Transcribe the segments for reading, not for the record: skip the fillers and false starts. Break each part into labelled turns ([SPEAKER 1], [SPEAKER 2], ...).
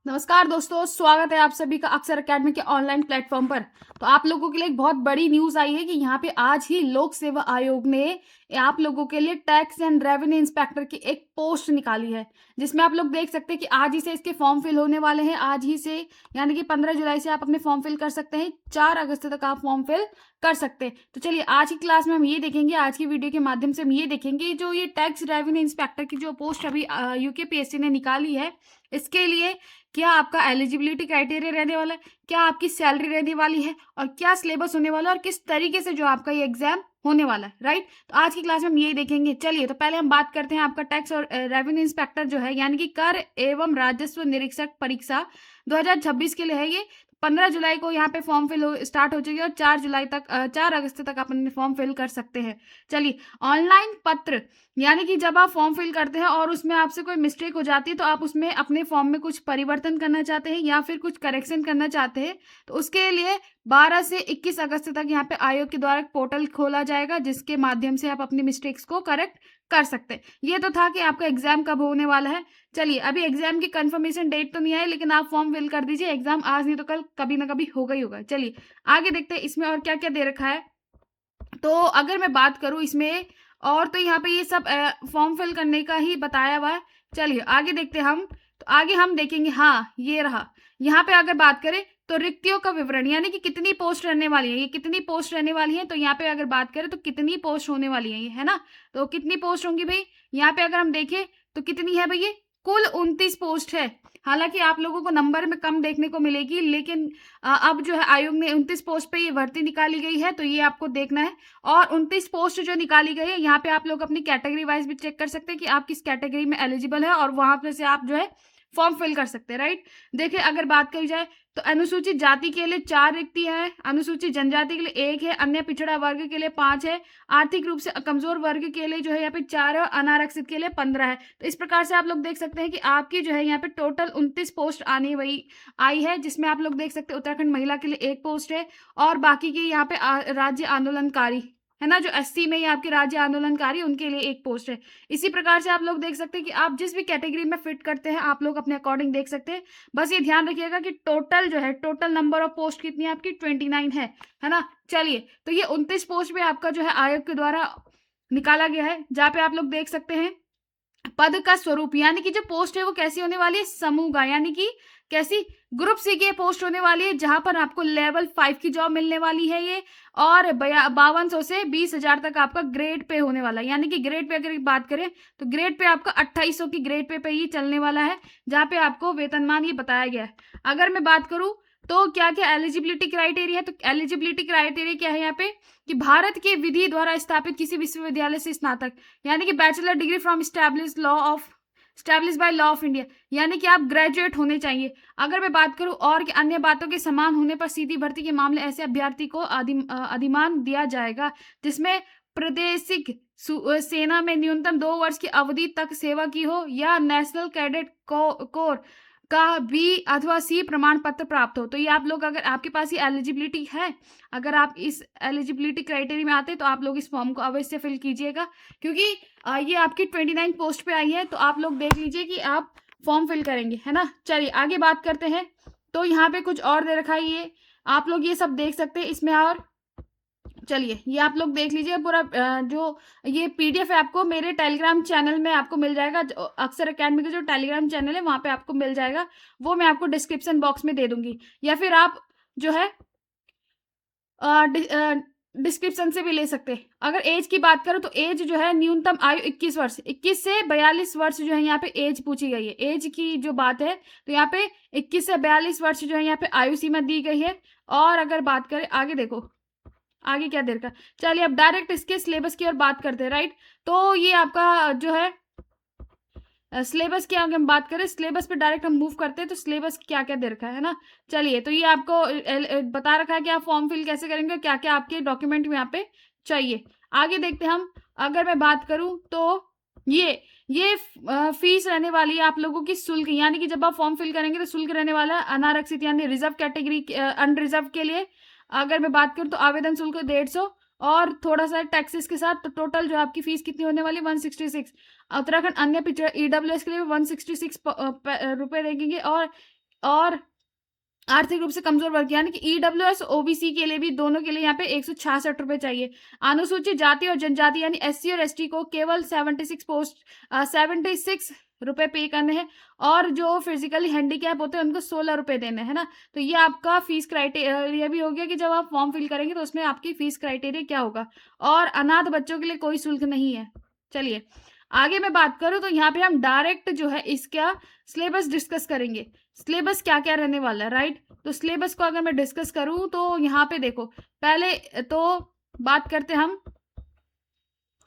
[SPEAKER 1] नमस्कार दोस्तों, स्वागत है आप सभी का अक्षर अकेडमी के ऑनलाइन प्लेटफॉर्म पर। तो आप लोगों के लिए एक बहुत बड़ी न्यूज़ आई है कि यहाँ पे आज ही लोक सेवा आयोग ने आप लोगों के लिए टैक्स एंड रेवेन्यू इंस्पेक्टर की एक पोस्ट निकाली है, जिसमें आप लोग देख सकते हैं कि आज ही से इसके फॉर्म फिल होने वाले हैं। आज ही से यानी कि 15 जुलाई से आप अपने फॉर्म फिल कर सकते हैं। 4 अगस्त तक आप फॉर्म फिल कर सकते हैं। तो चलिए आज की क्लास में हम ये देखेंगे, आज की वीडियो के माध्यम से हम ये देखेंगे जो ये टैक्स रेवेन्यू इंस्पेक्टर की जो पोस्ट अभी यूकेपीएससी ने निकाली है, इसके लिए क्या आपका एलिजिबिलिटी क्राइटेरिया रहने वाला है, क्या आपकी सैलरी रहने वाली है और क्या सिलेबस होने वाला है और किस तरीके से जो आपका ये एग्जाम होने वाला है, राइट। तो आज की क्लास में हम यही देखेंगे। चलिए तो पहले हम बात करते हैं आपका टैक्स और रेवेन्यू इंस्पेक्टर जो है यानी कि कर एवं राजस्व निरीक्षक परीक्षा 2026 के लिए है ये। 15 जुलाई को यहाँ पे फॉर्म फिल स्टार्ट हो चुकी है और 4 अगस्त तक आप अपने फॉर्म फिल कर सकते हैं। चलिए, ऑनलाइन पत्र यानी कि जब आप फॉर्म फिल करते हैं और उसमें आपसे कोई मिस्टेक हो जाती है, तो आप उसमें अपने फॉर्म में कुछ परिवर्तन करना चाहते हैं या फिर कुछ करेक्शन करना चाहते हैं, तो उसके लिए 12 से 21 अगस्त तक यहाँ पे आयोग के द्वारा एक पोर्टल खोला जाएगा, जिसके माध्यम से आप अपनी मिस्टेक्स को करेक्ट कर सकते हैं। ये तो था कि आपका एग्जाम कब होने वाला है। चलिए, अभी एग्जाम की कंफर्मेशन डेट तो नहीं आई, लेकिन आप फॉर्म फिल कर दीजिए। एग्जाम आज नहीं तो कल कभी ना कभी होगा ही होगा। चलिए आगे देखते हैं इसमें और क्या क्या दे रखा है। तो अगर मैं बात करूँ इसमें, और तो यहाँ पे ये सब फॉर्म फिल करने का ही बताया हुआ है। चलिए आगे देखते हैं हम। तो आगे हम देखेंगे, हाँ ये रहा। यहाँ पे अगर बात करें तो रिक्तियों का विवरण यानी कि कितनी पोस्ट रहने वाली है, ये कितनी पोस्ट रहने वाली है। तो यहाँ पे अगर बात करें तो कितनी पोस्ट होने वाली है ये, है ना। तो कितनी पोस्ट होंगी भाई, यहाँ पे अगर हम देखें तो कितनी है भाई, ये कुल 29 पोस्ट है। हालांकि आप लोगों को नंबर में कम देखने को मिलेगी, लेकिन अब जो है आयोग ने 29 पोस्ट पे ये भर्ती निकाली गई है, तो ये आपको देखना है। और 29 पोस्ट जो निकाली गई है, यहाँ पे आप लोग अपनी कैटेगरी वाइज भी चेक कर सकते हैं कि आप किस कैटेगरी में एलिजिबल है, और वहां पे से आप जो है फॉर्म फिल कर सकते हैं, राइट। देखिए अगर बात करी जाए तो अनुसूचित जाति के लिए 4 रिक्ति है, अनुसूचित जनजाति के लिए 1 है, अन्य पिछड़ा वर्ग के लिए 5 है, आर्थिक रूप से कमजोर वर्ग के लिए जो है यहाँ पे 4 है और अनारक्षित के लिए 15 है। तो इस प्रकार से आप लोग देख सकते हैं कि आपकी जो है यहाँ पे टोटल 29 पोस्ट आने वही आई है, जिसमें आप लोग देख सकते हैं उत्तराखंड महिला के लिए 1 पोस्ट है और बाकी की यहाँ पे राज्य आंदोलनकारी है ना, जो एससी में ही आपके राज्य आंदोलनकारी उनके लिए 1 पोस्ट है। इसी प्रकार से आप लोग देख सकते हैं कि आप जिस भी कैटेगरी में फिट करते हैं आप लोग अपने अकॉर्डिंग देख सकते हैं। बस ये ध्यान रखिएगा कि टोटल जो है टोटल नंबर ऑफ पोस्ट कितनी है आपकी, 29 है ना। चलिए, तो ये 29 पोस्ट में आपका जो है आयोग के द्वारा निकाला गया है, जहाँ पे आप लोग देख सकते हैं पद का स्वरूप यानी कि जो पोस्ट है वो कैसी होने वाली है, समूह का यानी कि कैसी, ग्रुप सी की पोस्ट होने वाली है, जहां पर आपको लेवल 5 की जॉब मिलने वाली है ये। और 5200 से 20,000 तक आपका ग्रेड पे होने वाला है, यानी कि ग्रेड पे अगर बात करें तो ग्रेड पे आपका 2800 की ग्रेड पे ये चलने वाला है, जहां पे आपको वेतनमान ये बताया गया है। अगर मैं बात करूं तो क्या क्या एलिजिबिलिटी क्राइटेरिया है, तो एलिजिबिलिटी क्राइटेरिया क्या है यहाँ पे कि भारत के विधि द्वारा स्थापित किसी विश्वविद्यालय से स्नातक यानी कि bachelor degree from establish by law of India, यानी कि आप ग्रेजुएट होने चाहिए। अगर मैं बात करूं और कि अन्य बातों के समान होने पर सीधी भर्ती के मामले ऐसे अभ्यर्थी को अधिमान दिया जाएगा जिसमें प्रादेशिक सेना में न्यूनतम 2 वर्ष की अवधि तक सेवा की हो या नेशनल कैडेट कोर का बी अथवा सी प्रमाण पत्र प्राप्त हो। तो ये आप लोग, अगर आपके पास ये एलिजिबिलिटी है, अगर आप इस एलिजिबिलिटी क्राइटेरिया में आते हैं तो आप लोग इस फॉर्म को अवश्य फिल कीजिएगा, क्योंकि ये आपकी 29 पोस्ट पे आई है। तो आप लोग देख लीजिए कि आप फॉर्म फिल करेंगे, है ना। चलिए आगे बात करते हैं। तो यहाँ पे कुछ और दे रखा है, ये आप लोग ये सब देख सकते हैं इसमें। और चलिए ये आप लोग देख लीजिए पूरा, जो ये पीडीएफ है आपको मेरे टेलीग्राम चैनल में आपको मिल जाएगा। अक्षर अकेडमी का जो टेलीग्राम चैनल है वहां पे आपको मिल जाएगा, वो मैं आपको डिस्क्रिप्शन बॉक्स में दे दूंगी, या फिर आप जो है डिस्क्रिप्शन से भी ले सकते हैं। अगर एज की बात करो तो एज जो है न्यूनतम आयु 21 वर्ष, 21 से 42 वर्ष जो है यहाँ पे एज पूछी गई है। एज की जो बात है तो यहाँ पे 21 से 42 वर्ष जो है यहाँ पे आयु सीमा दी गई है। और अगर बात करें आगे, देखो आगे क्या देर का। चलिए अब डायरेक्ट इसके सिलेबस की ओर बात करते हैं, राइट। तो ये आपका जो है सिलेबस की अगर हम बात करें, सिलेबस पे डायरेक्ट हम मूव करते हैं तो सिलेबस क्या क्या दे रखा है ना। चलिए तो ये आपको बता रखा है कि आप फॉर्म फिल कैसे करेंगे, क्या क्या आपके डॉक्यूमेंट में यहाँ पे चाहिए। आगे देखते हैं हम। अगर मैं बात करूं तो ये फीस रहने वाली है आप लोगों की शुल्क, यानी कि जब आप फॉर्म फिल करेंगे तो शुल्क रहने वाला है अनारक्षित यानी रिजर्व कैटेगरी अनरिजर्व के लिए। अगर मैं बात करूं तो आवेदन शुल्क 150 और थोड़ा सा टैक्सेस के साथ, तो टोटल जो आपकी फीस कितनी होने वाली 166। उत्तराखंड अन्य पिछड़ा ईडब्ल्यूएस के लिए 166 रुपए देंगे और और आर्थिक रूप से कमजोर वर्ग यानी कि ईडब्ल्यूएस ओबीसी के लिए भी दोनों के लिए यहाँ पे 166 रुपए चाहिए। अनुसूचित जाति और जनजाति यानी एससी और एसटी को केवल 76 रुपए पे करने हैं और जो फिजिकली हैंडीकैप होते हैं उनको 16 रुपए देने हैं ना। तो ये आपका फीस क्राइटेरिया भी हो गया कि जब आप फॉर्म फिल करेंगे तो उसमें आपकी फीस क्राइटेरिया क्या होगा। और अनाथ बच्चों के लिए कोई शुल्क नहीं है। चलिए आगे मैं बात करूं तो यहाँ पे हम डायरेक्ट जो है इसका सिलेबस डिस्कस करेंगे। सिलेबस क्या क्या रहने वाला है, राइट। तो सिलेबस को अगर मैं डिस्कस करूं तो यहाँ पे देखो, पहले तो बात करते हम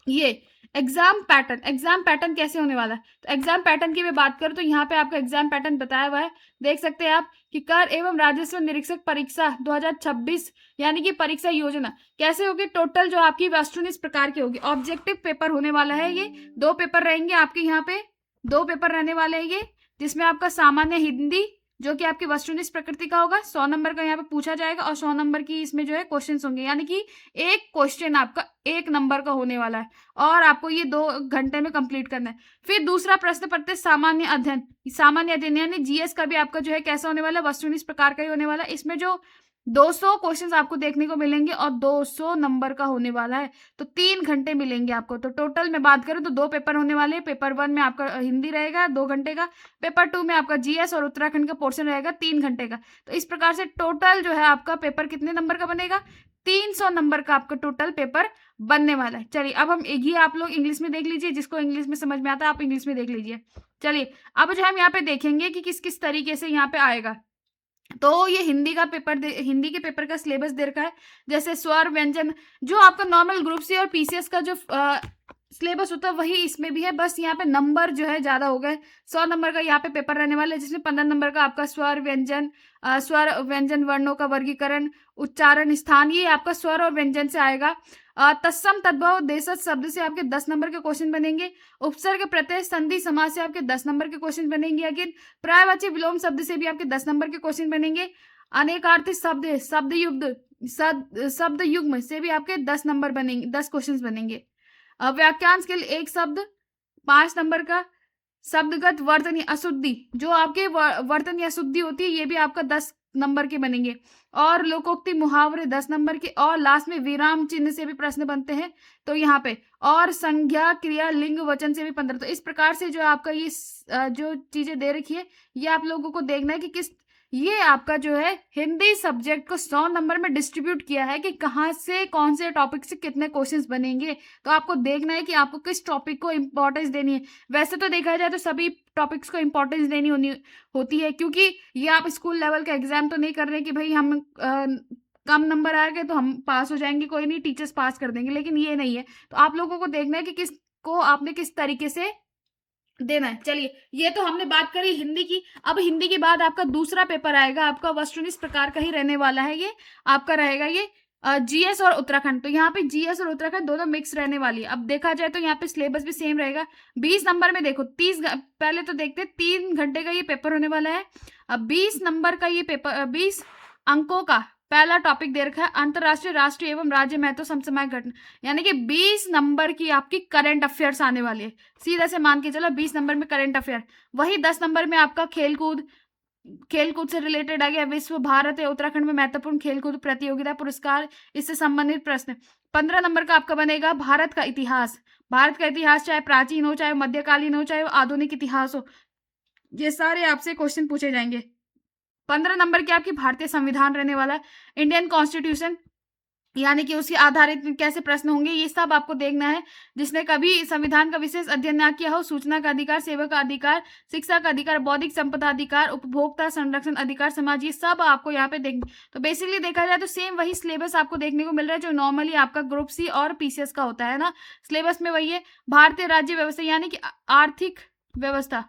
[SPEAKER 1] ये एग्जाम पैटर्न कैसे होने वाला है। तो एग्जाम पैटर्न की मैं बात करूं तो यहाँ पे आपका एग्जाम पैटर्न बताया हुआ है, देख सकते हैं आप कि कर एवं राजस्व निरीक्षक परीक्षा 2026 यानी कि परीक्षा योजना कैसे होगी। टोटल जो आपकी वस्तुनिष्ठ इस प्रकार की होगी। ऑब्जेक्टिव पेपर होने वाला है, ये 2 पेपर रहेंगे आपके, यहाँ पे 2 पेपर रहने वाले हैं ये, जिसमें आपका सामान्य हिंदी जो कि आपकी वस्तुनिष्ठ प्रकृति का होगा, 100 नंबर का यहाँ पे पूछा जाएगा और 100 नंबर की इसमें जो है क्वेश्चंस होंगे, यानी कि एक क्वेश्चन आपका 1 नंबर का होने वाला है और आपको ये 2 घंटे में कंप्लीट करना है। फिर दूसरा प्रश्न पत्र सामान्य अध्ययन यानी जीएस का भी आपका जो है कैसा होने वाला है, वस्तुनिष्ठ प्रकार का ही होने वाला है। इसमें जो 200 क्वेश्चंस आपको देखने को मिलेंगे और 200 नंबर का होने वाला है, तो 3 घंटे मिलेंगे आपको। तो टोटल में बात करूं तो 2 पेपर होने वाले हैं। पेपर 1 में आपका हिंदी रहेगा 2 घंटे का, पेपर 2 में आपका जीएस और उत्तराखंड का पोर्शन रहेगा 3 घंटे का। तो इस प्रकार से टोटल जो है आपका पेपर कितने नंबर का बनेगा, 300 नंबर का आपका टोटल पेपर बनने वाला है। चलिए अब हम ये आप लोग इंग्लिश में देख लीजिए, जिसको इंग्लिश में समझ में आता है आप इंग्लिश में देख लीजिए। चलिए अब जो हम यहाँ पे देखेंगे कि किस किस तरीके से यहाँ पे आएगा। तो ये हिंदी के पेपर का सिलेबस दे रखा है, जैसे स्वर व्यंजन जो आपका नॉर्मल ग्रुप सी और पीसीएस का जो सिलेबस होता है वही इसमें भी है, बस यहाँ पे नंबर जो है ज्यादा हो गए। 100 नंबर का यहाँ पे पेपर रहने वाला है, जिसमें 15 नंबर का आपका स्वर व्यंजन वर्णों का वर्गीकरण, उच्चारण, स्थान, ये आपका स्वर और व्यंजन से आएगा। तत्सम तद्भव देशज शब्द से आपके 10 नंबर के क्वेश्चन बनेंगे। उपसर्ग प्रत्यय संधि समास से आपके 10 नंबर के क्वेश्चन बनेंगे। अगेन प्रायवाची विलोम शब्द से भी आपके 10 नंबर के क्वेश्चन बनेंगे। अनेकार्थी शब्द युग्म से भी आपके 10 नंबर बनेंगे, 10 क्वेश्चन बनेंगे। वाक्यांश के लिए 1 शब्द 5 नंबर का। शब्दगत वर्तन या अशुद्धि, जो आपके वर्तन या अशुद्धि होती है, ये भी आपका 10 नंबर के बनेंगे। और लोकोक्ति मुहावरे 10 नंबर के, और लास्ट में विराम चिन्ह से भी प्रश्न बनते हैं तो यहाँ पे, और संज्ञा क्रिया लिंग वचन से भी 15। तो इस प्रकार से जो आपका ये जो चीजें दे रखी है, ये आप लोगों को देखना है कि किस, ये आपका जो है हिंदी सब्जेक्ट को 100 नंबर में डिस्ट्रीब्यूट किया है कि कहाँ से कौन से टॉपिक से कितने क्वेश्चंस बनेंगे। तो आपको देखना है कि आपको किस टॉपिक को इंपॉर्टेंस देनी है। वैसे तो देखा जाए तो सभी टॉपिक्स को इंपॉर्टेंस देनी होती है, क्योंकि ये आप स्कूल लेवल का एग्जाम तो नहीं कर रहे कि भाई हम कम नंबर आ गए तो हम पास हो जाएंगे, कोई नहीं टीचर्स पास कर देंगे, लेकिन ये नहीं है। तो आप लोगों को देखना है कि किसको आपने किस तरीके से देना है। चलिए ये तो हमने बात करी हिंदी की। अब हिंदी के बाद आपका दूसरा पेपर आएगा, आपका वस्तुनिष्ठ प्रकार का ही रहने वाला है। ये आपका रहेगा ये जीएस और उत्तराखंड। तो यहाँ पे जीएस और उत्तराखंड दोनों मिक्स रहने वाली है। अब देखा जाए तो यहाँ पे सिलेबस भी सेम रहेगा। 20 नंबर में देखो, पहले तो देखते 3 घंटे का ये पेपर होने वाला है। अब 20 नंबर का ये पेपर, 20 अंकों का पहला टॉपिक दे रखा है, अंतरराष्ट्रीय, राष्ट्रीय एवं राज्य महत्व समसामयिक घटना, यानी कि 20 नंबर की आपकी करंट अफेयर्स आने वाली है। सीधा से मान के चलो 20 नंबर में करंट अफेयर। वही 10 नंबर में आपका खेलकूद से रिलेटेड आ गया, विश्व, भारत या उत्तराखंड में महत्वपूर्ण खेलकूद प्रतियोगिता पुरस्कार, इससे संबंधित प्रश्न। 15 नंबर का आपका बनेगा भारत का इतिहास। भारत का इतिहास चाहे प्राचीन हो, चाहे मध्यकालीन हो, चाहे आधुनिक इतिहास हो, ये सारे आपसे क्वेश्चन पूछे जाएंगे। 15 नंबर की आपकी भारतीय संविधान रहने वाला है, इंडियन कॉन्स्टिट्यूशन, यानी कि उसके आधारित कैसे प्रश्न होंगे, ये सब आपको देखना है। जिसने कभी संविधान का विशेष अध्ययन ना किया हो, सूचना का अधिकार, सेवा का अधिकार, शिक्षा का अधिकार, बौद्धिक संपदा अधिकार, उपभोक्ता संरक्षण अधिकार, समाज, ये सब आपको यहाँ पे देखना। तो बेसिकली देखा जाए तो सेम वही सिलेबस आपको देखने को मिल रहा है जो नॉर्मली आपका ग्रुप सी और पीसीएस का होता है ना। सिलेबस में वही है। भारतीय राज्य व्यवस्था यानी कि आर्थिक व्यवस्था,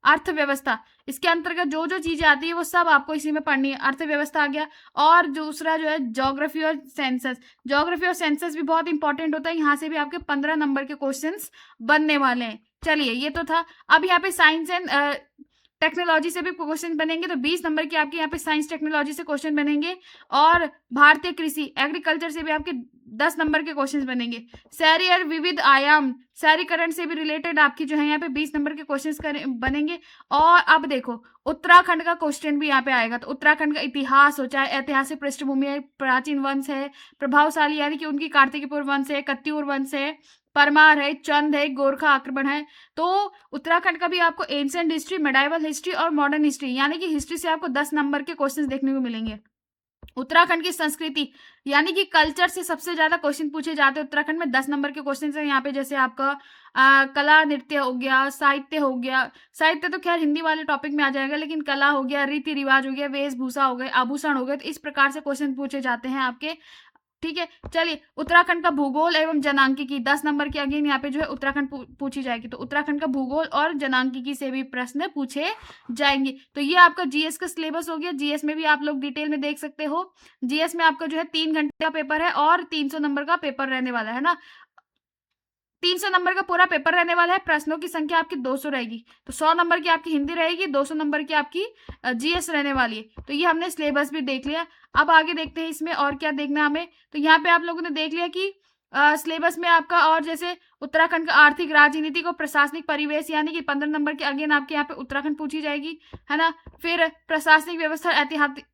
[SPEAKER 1] अर्थव्यवस्था, इसके अंतर्गत जो जो चीजें आती है वो सब आपको इसी में पढ़नी है। अर्थव्यवस्था आ गया। और दूसरा जो है ज्योग्राफी और सेंसस भी बहुत इंपॉर्टेंट होता है। यहाँ से भी आपके 15 नंबर के क्वेश्चंस बनने वाले हैं। चलिए ये तो था। अब यहाँ पे साइंस एंड टेक्नोलॉजी से भी क्वेश्चन बनेंगे, तो 20 नंबर के आपके यहाँ पे साइंस टेक्नोलॉजी से क्वेश्चन बनेंगे, और भारतीय कृषि एग्रीकल्चर से भी आपके 10 नंबर के क्वेश्चंस बनेंगे। शहरी और विविध आयाम शहरीकरण से भी रिलेटेड आपकी जो है यहाँ पे 20 नंबर के क्वेश्चंस बनेंगे। और अब देखो उत्तराखंड का क्वेश्चन भी यहाँ पे आएगा, तो उत्तराखंड का इतिहास हो, चाहे ऐतिहासिक पृष्ठभूमि है, प्राचीन वंश है, प्रभावशाली यानी कि उनकी कार्तिकपुर वंश है, कत्यूर वंश है, परमार है, चंद है, गोरखा आक्रमण है। तो उत्तराखंड का भी आपको एंशिएंट हिस्ट्री, मेडाइवल हिस्ट्री और मॉडर्न हिस्ट्री यानी कि हिस्ट्री से आपको 10 नंबर के क्वेश्चंस देखने को मिलेंगे। उत्तराखंड की संस्कृति यानी कि कल्चर से सबसे ज्यादा क्वेश्चन पूछे जाते हैं उत्तराखंड में, 10 नंबर के क्वेश्चन है यहाँ पे। जैसे आपका कला नृत्य हो गया, साहित्य हो गया, साहित्य तो खैर हिंदी वाले टॉपिक में आ जाएगा, लेकिन कला हो गया, रीति रिवाज हो गया, वेशभूषा हो गए, आभूषण हो गए, तो इस प्रकार से क्वेश्चन पूछे जाते हैं आपके। ठीक है, चलिए उत्तराखंड का भूगोल एवं जनांकिकी 10 नंबर की अगेन यहाँ पे जो है उत्तराखंड पूछी जाएगी, तो उत्तराखंड का भूगोल और जनांकिकी से भी प्रश्न पूछे जाएंगे। तो ये आपका जीएस का सिलेबस हो गया। जीएस में भी आप लोग डिटेल में देख सकते हो। जीएस में आपका जो है 3 घंटे का पेपर है और 300 नंबर का पेपर रहने वाला है ना। 300 नंबर का पूरा पेपर रहने वाला है, प्रश्नों की संख्या आपकी 200 रहेगी, तो 100 नंबर की आपकी हिंदी रहेगी, 200 नंबर की आपकी जीएस रहने वाली है। तो ये हमने सिलेबस भी देख लिया। अब आगे देखते हैं इसमें और क्या देखना हमें। तो यहाँ पे आप लोगों ने देख लिया कि सिलेबस में आपका, और जैसे उत्तराखंड का आर्थिक, राजनीतिक और प्रशासनिक परिवेश यानी कि 15 नंबर की अगेन आपके यहाँ पे उत्तराखंड पूछी जाएगी, है ना। फिर प्रशासनिक व्यवस्था,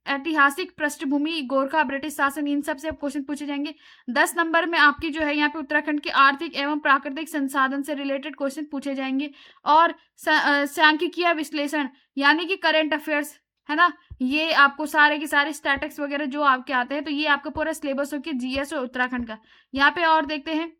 [SPEAKER 1] ऐतिहासिक पृष्ठभूमि, गोरखा, ब्रिटिश शासन, इन सब से क्वेश्चन पूछे जाएंगे। 10 नंबर में आपकी जो है यहाँ पे उत्तराखंड के आर्थिक एवं प्राकृतिक संसाधन से रिलेटेड क्वेश्चन पूछे जाएंगे। और सांख्यिकीय विश्लेषण यानी कि करंट अफेयर्स, है ना, ये आपको सारे के सारे स्टैटिक्स वगैरह जो आपके आते हैं, तो ये आपका पूरा सिलेबस हो गया जीएस और उत्तराखंड का। यहाँ पे और देखते हैं,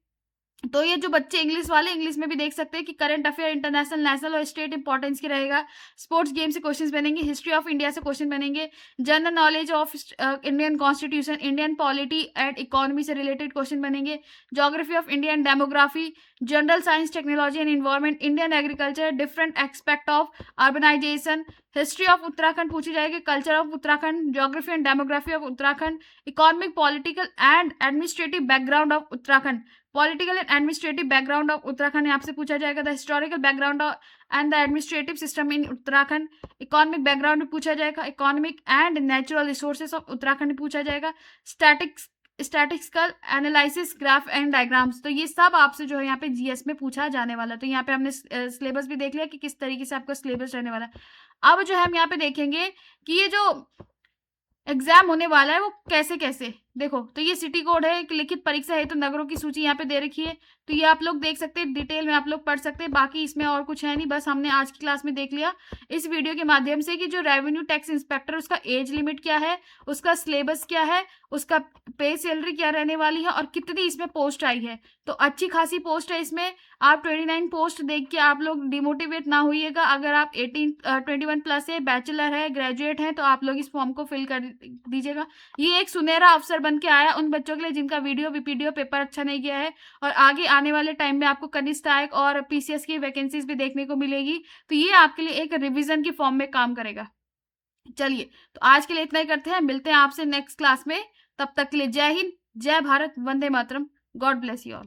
[SPEAKER 1] तो ये जो बच्चे इंग्लिश वाले, इंग्लिश में भी देख सकते हैं कि करंट अफेयर इंटरनेशनल, नेशनल और स्टेट इंपॉर्टेंस की रहेगा। स्पोर्ट्स गेम से क्वेश्चंस बनेंगे, हिस्ट्री ऑफ इंडिया से क्वेश्चन बनेंगे, general knowledge of Indian constitution, Indian polity and economy से रिलेटेड क्वेश्चन बनेंगे, geography of India and demography, general science, technology and environment, Indian agriculture, different expect of urbanisation, history of Uttarakhand पूछी जाएगी, culture of Uttarakhand, geography and demography of Uttarakhand, economic, political and administrative background of Uttarakhand, political and administrative background of Uttarakhand आपसे पूछा जाएगा, the historical background and the administrative system in Uttarakhand, economic background में पूछा जाएगा, economic and natural resources of Uttarakhand में पूछा जाएगा, statistical analysis, graph and diagrams. तो ये सब आपसे जो है यहाँ पे जीएस में पूछा जाने वाला है। तो यहाँ पे हमने सिलेबस भी देख लिया कि किस तरीके से आपका सिलेबस रहने वाला है। अब जो है हम यहाँ पे देखेंगे कि ये जो एग्जाम होने वाला है वो कैसे कैसे, देखो तो ये सिटी कोड है, एक लिखित परीक्षा है, तो नगरों की सूची यहाँ पे दे रखी है, तो ये आप लोग देख सकते हैं, डिटेल में आप लोग पढ़ सकते हैं। बाकी इसमें और कुछ है नहीं, बस हमने आज की क्लास में देख लिया इस वीडियो के माध्यम से कि जो रेवेन्यू टैक्स इंस्पेक्टर, उसका एज लिमिट क्या है, उसका सिलेबस क्या है, उसका पे सैलरी क्या रहने वाली है और कितनी इसमें पोस्ट आई है। तो अच्छी खासी पोस्ट है इसमें, आप 29 पोस्ट देख के आप लोग डिमोटिवेट ना होइएगा। अगर आप 21 प्लस है, बैचलर है, ग्रेजुएट है, तो आप लोग इस फॉर्म को फिल कर दीजिएगा। ये एक सुनहरा अवसर बन के आया उन बच्चों के लिए जिनका वीडियो वीपीडीओ पेपर अच्छा नहीं गया है, और आगे आने वाले टाइम में आपको कनिष्ठ सहायक और पीसीएस की वैकेंसीज भी देखने को मिलेगी, तो ये आपके लिए एक रिवीजन की फॉर्म में काम करेगा। चलिए, तो आज के लिए इतना ही करते हैं, मिलते हैं आपसे नेक्स्ट क्लास में। तब तक के लिए जय हिंद, जय Bharat, Vande Mataram, God bless you all.